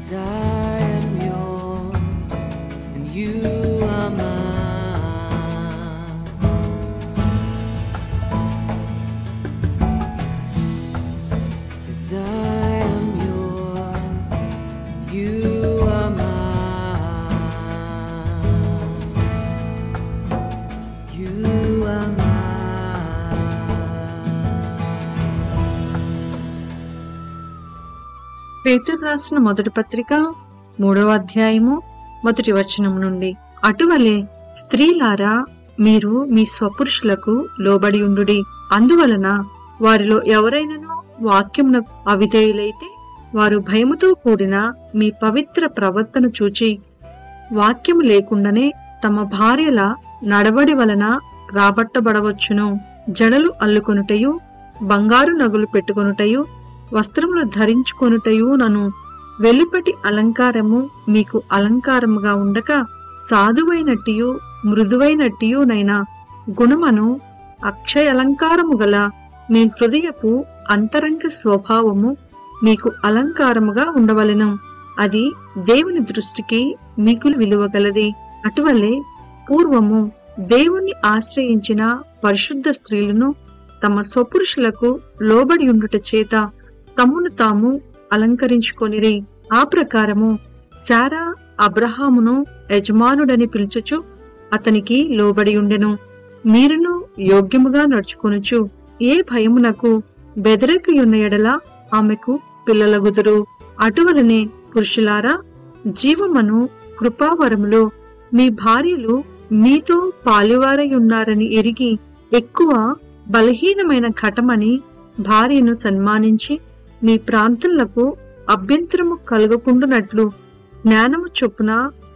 'Cause I am yours and you are mine. 'Cause I am yours and you are mine. You are mine. పేతురు రాసిన మొదటి పత్రిక 3వ అధ్యాయము 1వ వచనం నుండి, అటువలే స్త్రీలారా మీరు మీ స్వపురుషులకు లోబడి ఉండుడి. అందువలన వారిలో ఎవరైనానో వాక్యమునకు అవిధేయులైతే వారు భయముతో కూడిన మీ పవిత్ర ప్రవర్తన చూచి వాక్యము లేకుండానే తమ భార్యల నడవడి వలన రాబట్టబడవచ్చును. జడలు అల్లుకొనుటయు, బంగారు నగులు పెట్టుకొనుటయు, వస్త్రములు ధరించుకొనుటయు నను వెలుపటి అలంకారము మీకు అలంకారముగా ఉండక సాధువైనట్టియు మృదువైనట్టియునైనా గుణమను అక్షయ అలంకారము గల మీ హృదయపు అంతరంగ స్వభావము మీకు అలంకారముగా ఉండవలెను. అది దేవుని దృష్టికి మిగులు విలువగలది. అటువలే పూర్వము దేవుని ఆశ్రయించిన పరిశుద్ధ స్త్రీలను తమ స్వపురుషులకు లోబడి ఉండుట చేత తమ్మును తాము అలంకరించుకొనిరి. ఆ ప్రకారము శారా అబ్రహామును యజమానుడని పిలుచుచు అతనికి లోబడి ఉండెను. మీరును యోగ్యముగా నడుచుకొనుచు ఏ భయమునకు బెదరకియున్న ఎడల ఆమెకు పిల్లలగుదురు. అటువలనే పురుషులారా, జీవమను కృపావరములో మీ భార్యలు మీతో పాలువారై ఉన్నారని ఎరిగి ఎక్కువ బలహీనమైన ఘటమని భార్యను సన్మానించి మీ ప్రాంతాలకు అభ్యంతరము కలుగకుండునట్లు జ్ఞానము చొప్పున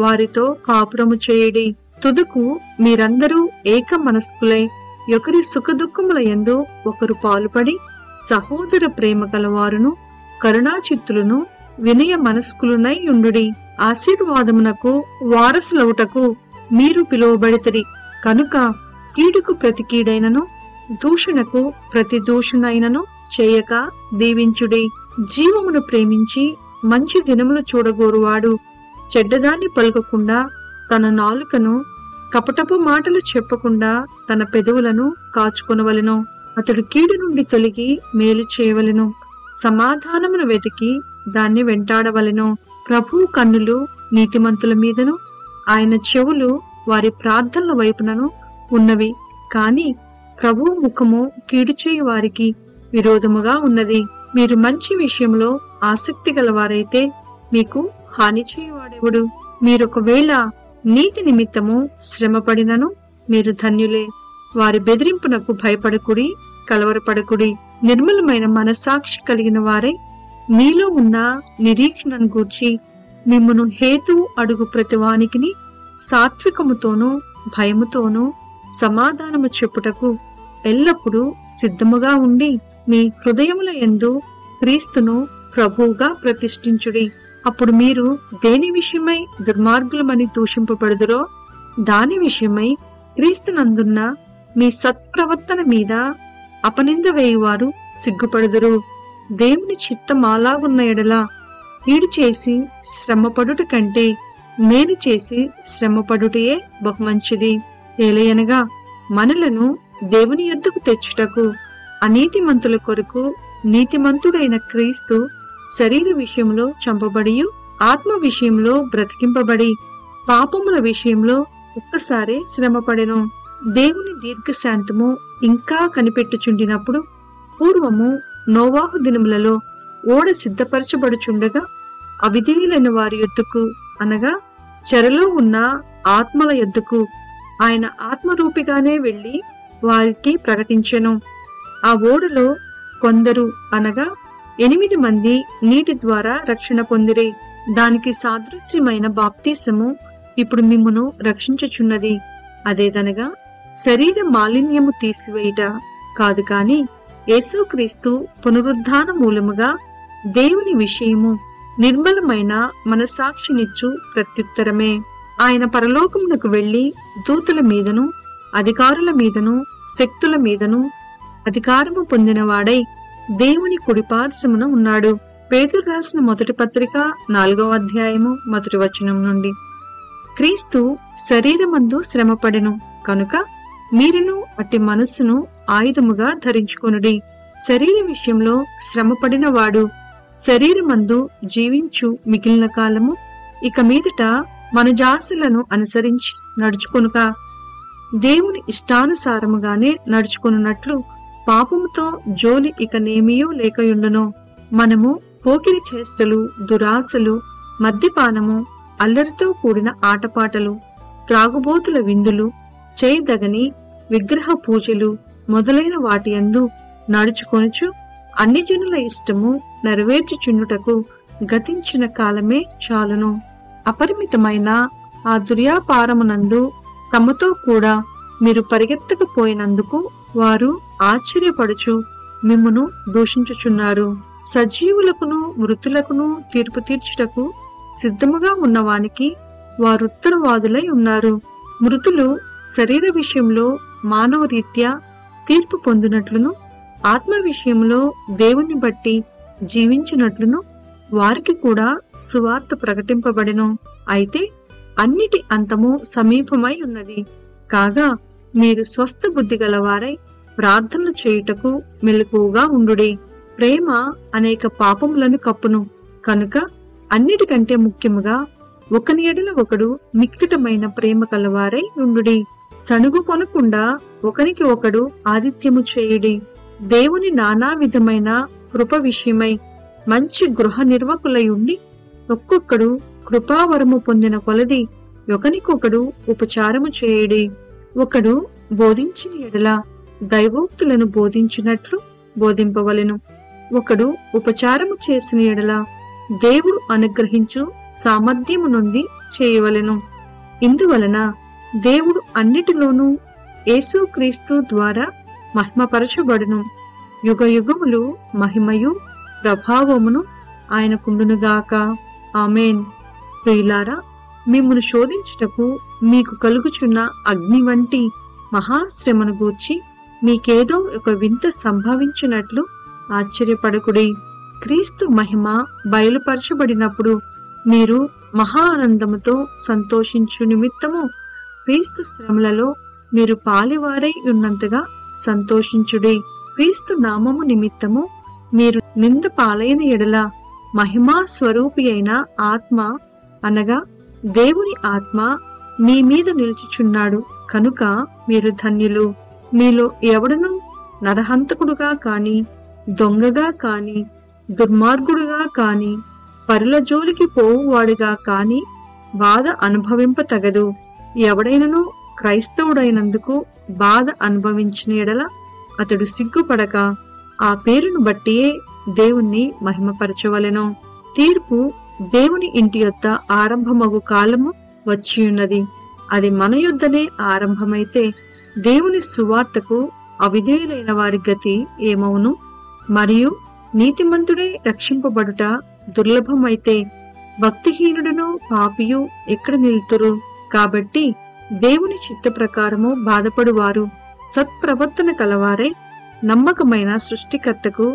వారితో కాపురము చేయడి. తుదకు మీరందరూ ఏక మనస్కులై ఒకరి సుఖదుఖముల యందు ఒకరు పాలుపడి సహోదర ప్రేమ గలవారును కరుణాచిత్తులను వినయ మనస్కులునై ఉండుడి. ఆశీర్వాదమునకు వారసులవుటకు మీరు పిలువబడితిరి కనుక కీడుకు ప్రతి కీడైనను దూషణకు ప్రతి దూషణైనను చేయక దీవించుడి. జీవమును ప్రేమించి మంచి దినములు చూడగోరువాడు చెడ్డదాన్ని పలుకకుండా తన నాలుకను, కపటపు మాటలు చెప్పకుండా తన పెదవులను కాచుకొనవలెను. అతడు కీడు నుండి తొలగి మేలు చేయవలెను, సమాధానమును వెతికి దాన్ని వెంటాడవలెను. ప్రభువు కన్నులు నీతిమంతుల మీదను ఆయన చెవులు వారి ప్రార్థనల వైపునను ఉన్నవి, కాని ప్రభువు ముఖము కీడు చేయు వారికి విరోధముగా ఉన్నది. మీరు మంచి విషయంలో ఆసక్తి గలవారైతే మీకు హాని చేయువాడెవడు? మీరొకవేళ నీతి నిమిత్తము శ్రమపడినను మీరు ధన్యులే. వారి బెదిరింపునకు భయపడకుడి, కలవరపడకుడి. నిర్మలమైన మనసాక్షి కలిగిన వారై మీలో ఉన్న నిరీక్షణను గూర్చి మిమ్మును హేతువు అడుగు ప్రతివానికిని సాత్వికముతోనూ భయముతోనూ సమాధానము చెప్పుటకు ఎల్లప్పుడూ సిద్ధముగా ఉండి మీ హృదయముల యందు క్రీస్తును ప్రభువుగా ప్రతిష్ఠించుడి. అప్పుడు మీరు దేని విషయమై దుర్మార్గులమని దూషింపబడుదురో దాని విషయమై క్రీస్తునందున్న మీ సత్ప్రవర్తన మీద అపనింద వేయువారు సిగ్గుపడుదురు. దేవుని చిత్తం అలాగున్న ఎడల కీడు చేసి శ్రమపడుట కంటే మేలు చేసి శ్రమపడుటయే బహుమంచిది. ఏలయనగా మనలను దేవుని యొద్దకు తెచ్చుటకు అనీతిమంతుల కొరకు నీతిమంతుడైన క్రీస్తు శరీర విషయంలో చంపబడియు ఆత్మ విషయంలో బ్రతికింపబడి పాపముల విషయంలో ఒక్కసారే శ్రమపడెను. దేవుని దీర్ఘశాంతము ఇంకా కనిపెట్టుచుండినప్పుడు పూర్వము నోవాహు దినములలో ఓడ సిద్ధపరచబడుచుండగా అవిధేయులైన వారి యొద్దకు అనగా చెరలో ఉన్న ఆత్మల యొద్దకు ఆయన ఆత్మరూపిగానే వెళ్లి వారికి ప్రకటించెను. ఆ ఓడలో కొందరు అనగా 8 మంది నీటి ద్వారా రక్షణ పొందిరి. దానికి సాదృశ్యమైన బాప్తీసము ఇప్పుడు మిమ్మును రక్షించుచున్నది. అదేదనగా శరీర మాలిన్యము తీసివేయుట కాదు, కాని యేసుక్రీస్తు పునరుద్ధాన మూలముగా దేవుని విషయము నిర్మలమైన మనసాక్షినిచ్చు ప్రత్యుత్తరమే. ఆయన పరలోకమునకు వెళ్లి దూతల మీదను అధికారుల మీదను శక్తుల మీదను అధికారము పొందినవాడై దేవుని కుడిపార్శ్వమున ఉన్నాడు. పేతురు రాసిన మొదటి పత్రిక 4వ అధ్యాయము మొదటి వచనం నుండి. క్రీస్తు శరీరమందు శ్రమపడెను కనుక మీరును అట్టి మనస్సును ఆయుధముగా ధరించుకొనుడి. శరీర విషయంలో శ్రమపడిన వాడు శరీరమందు జీవించు మిగిలిన కాలము ఇక మీదట మనుజాసలను అనుసరించి నడుచుకొనుక దేవుని ఇష్టానుసారముగానే నడుచుకొనున్నట్లు పాపముతో జోలి ఇక నేమియో లేకయుండును. మనము పోకిరి చేష్టలు, దురాశలు, మద్యపానము, అల్లరితో కూడిన ఆటపాటలు, త్రాగుబోతుల విందులు, చేయదగని విగ్రహ పూజలు మొదలైన వాటి యందు నడుచుకొనుచు అన్ని జనుల ఇష్టము నెరవేర్చుచుండుటకు గతించిన కాలమే చాలును. అపరిమితమైన ఆ దుర్యాపారమునందు తమతో కూడా మీరు పరిగెత్తకపోయినందుకు వారు ఆశ్చర్యపడుచు మిమ్మును దూషించుచున్నారు. సజీవులకును మృతులకును తీర్పు తీర్చుటకు సిద్ధముగా ఉన్నవానికి వారుత్తరవాదులై ఉన్నారు. మృతులు శరీర విషయంలో మానవ రీత్యా తీర్పు పొందినట్లును, ఆత్మ విషయంలో దేవుని బట్టి జీవించినట్లును వారికి కూడా సువార్త ప్రకటింపబడెను. అయితే అన్నిటి అంతము సమీపమై ఉన్నది. కాగా మీరు స్వస్థ బుద్ధి గలవారై ప్రార్థనలు చేయుటకు మెలకువగా ఉండుడి. ప్రేమ అనేక పాపములను కప్పును కనుక అన్నిటికంటే ముఖ్యముగా ఒకని ఎడల ఒకడు మిక్కిటమైన ప్రేమ కలవారై ఉండుడి. సణుగు కొనకుండా ఒకనికి ఒకడు ఆతిథ్యము చేయుడి. దేవుని నానా విధమైన కృప విషయమై మంచి గృహ నిర్వకులై ఉండి ఒక్కొక్కడు కృపావరము పొందిన కొలది ఒకనికొకడు ఉపచారము చేయుడి. ఒకడు బోధించిన ఎడల దైవోక్తులను బోధించినట్లు బోధింపవలెను. ఒకడు ఉపచారము చేసిన ఎడల దేవుడు అనుగ్రహించు సామర్థ్యము నొంది చేయవలెను. ఇందువలన దేవుడు అన్నిటిలోనూ యేసుక్రీస్తు ద్వారా మహిమపరచబడును. యుగ యుగములు మహిమయు ప్రభావమును ఆయనకుండునుగాక. ఆమేన్. ప్రియులారా, మిమ్మును శోధించుటకు మీకు కలుగుచున్న అగ్ని వంటి మహాశ్రమను గూర్చి మీకేదో ఒక వింత సంభవించినట్లు ఆశ్చర్యపడకుడి. క్రీస్తు మహిమ బయలుపరచబడినప్పుడు మీరు మహా ఆనందముతో సంతోషించు నిమిత్తము క్రీస్తు శ్రమలలో మీరు పాలివారై ఉన్నంతగా సంతోషించుడి. క్రీస్తు నామము నిమిత్తము మీరు నింద పాలైన ఎడల మహిమా స్వరూపి అయిన ఆత్మ అనగా దేవుని ఆత్మ మీ మీద నిలుచుచున్నాడు కనుక మీరు ధన్యులు. మీలో ఎవడను నరహంతకుడుగా కాని, దొంగగా కాని, దుర్మార్గుడుగా కాని, పరుల జోలికి పోవువాడుగా కాని బాధ అనుభవింపతగదు. ఎవడైనను క్రైస్తవుడైనందుకు బాధ అనుభవించిన ఎడల అతడు సిగ్గుపడక ఆ పేరును బట్టియే దేవుణ్ణి మహిమపరచవలెను. తీర్పు దేవుని ఇంటి యొద్ద ఆరంభమగు కాలము వచ్చియున్నది. అది మన యొద్దనే ఆరంభమైతే దేవుని సువార్తకు అవిధేయులైన వారి గతి ఏమవును? మరియు నీతిమంతుడే రక్షింపబడుట దుర్లభమైతే భక్తిహీనుడును పాపియు ఎక్కడ నిలుతురు? కాబట్టి దేవుని చిత్త ప్రకారము బాధపడువారు సత్ప్రవర్తన కలవారై నమ్మకమైన సృష్టికర్తకు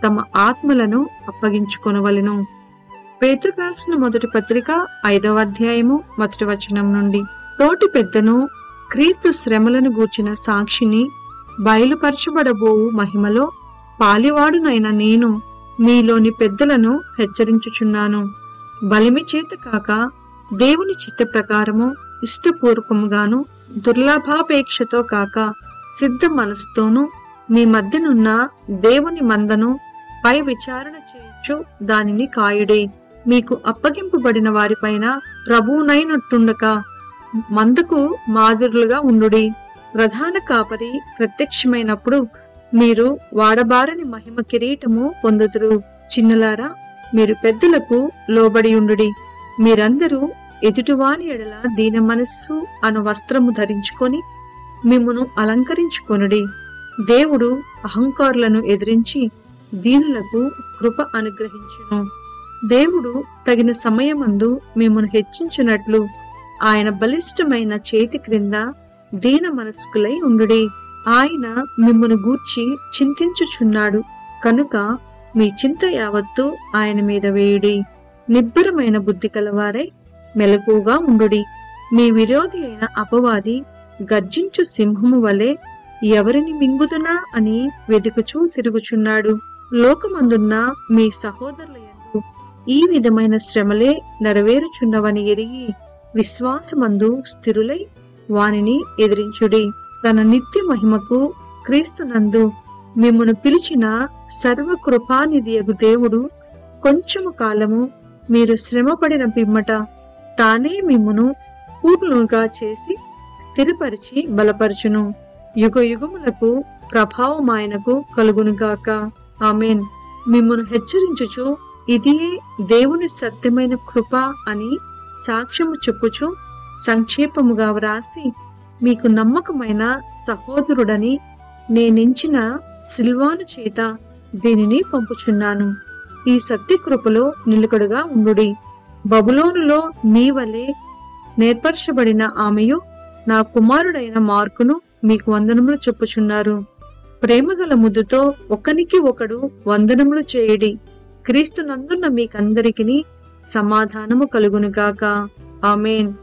తమ ఆత్మలను అప్పగించుకొనవలెను. పేతురు రాసిన మొదటి పత్రిక 5వ అధ్యాయము మొదటి వచనం నుండి. తోటి పెద్దను క్రీస్తు శ్రమలను గూర్చిన సాక్షిని బయలుపరచబడబోవు మహిమలో పాలివాడునైన నేను మీలోని పెద్దలను హెచ్చరించుచున్నాను. బలిమి చేత కాక దేవుని చిత్త ప్రకారము ఇష్టపూర్వకముగాను, దుర్లభాపేక్షతో కాక సిద్ధ మనసుతోనూ మీ మధ్యనున్న దేవుని మందను పై విచారణ చేయించు దానిని కాయుడే. మీకు అప్పగింపబడిన వారిపైన ప్రభువునైనట్టుండక మందకు మాదిరులుగా ఉండుడి. ప్రధాన కాపరి ప్రత్యక్షమైనప్పుడు మీరు వాడబారని మహిమ కిరీటము పొందుదురు. చిన్నలారా, మీరు పెద్దలకు లోబడి ఉండుడి. మీరందరూ ఎదుటివాని ఎడల దీన మనస్సు అను వస్త్రము ధరించుకొని మిమ్మును అలంకరించుకొనుడి. దేవుడు అహంకారులను ఎదిరించి దీనులకు కృప అనుగ్రహించును. దేవుడు తగిన సమయమందు మిమ్మును హెచ్చించునట్లు ఆయన బలిష్టమైన చేతి క్రింద దీన మనస్కులై ఉండుడి. ఆయన మిమ్మును గూర్చి చింతించుచున్నాడు కనుక మీ చింత యావత్తు ఆయన మీద వేయుడి. నిబ్బరమైన బుద్ధి కలవారై మెలకుగా ఉండుడి. మీ విరోధి అయిన అపవాది గర్జించు సింహము వలె ఎవరిని మింగుదునా అని వెదుకుచూ తిరుగుచున్నాడు. లోకమందున్న మీ సహోదరుల యందు ఈ విధమైన శ్రమలే నెరవేరుచున్నవని ఎరిగి విశ్వాసమందు స్థిరులై వానిని ఎదిరించుడి. తన నిత్య మహిమకు క్రీస్తునందు మిమ్మును పిలిచిన సర్వకృపానిధియగు దేవుడు కొంచెము కాలము మీరు శ్రమపడిన పిమ్మట తానే మిమ్మును పూర్ణులుగా చేసి స్థిరపరిచి బలపరచును. యుగ యుగములకు ప్రభావం ఆయనకు కలుగునుగాక. ఆమేన్. మిమ్మును హెచ్చరించుచు ఇదియే దేవుని సత్యమైన కృప అని సాక్ష్యము చెప్పుచు సంక్షేపముగా వ్రాసి మీకు నమ్మకమైన సహోదరుడని నేనించిన సిల్వాను చేత దీనిని పంపుచున్నాను. ఈ సత్యకృపలో నిలకడగా ఉండుడి. బబులోనులో మీ వలె నేర్పరచబడిన ఆమెయు నా కుమారుడైన మార్కును మీకు వందనములు చెప్పుచున్నారు. ప్రేమగల ముద్దుతో ఒకనికి ఒకడు వందనములు చేయుడి. క్రీస్తునందున్న మీకందరికిని సమాధానము కలుగునుగాక. ఆమేన్.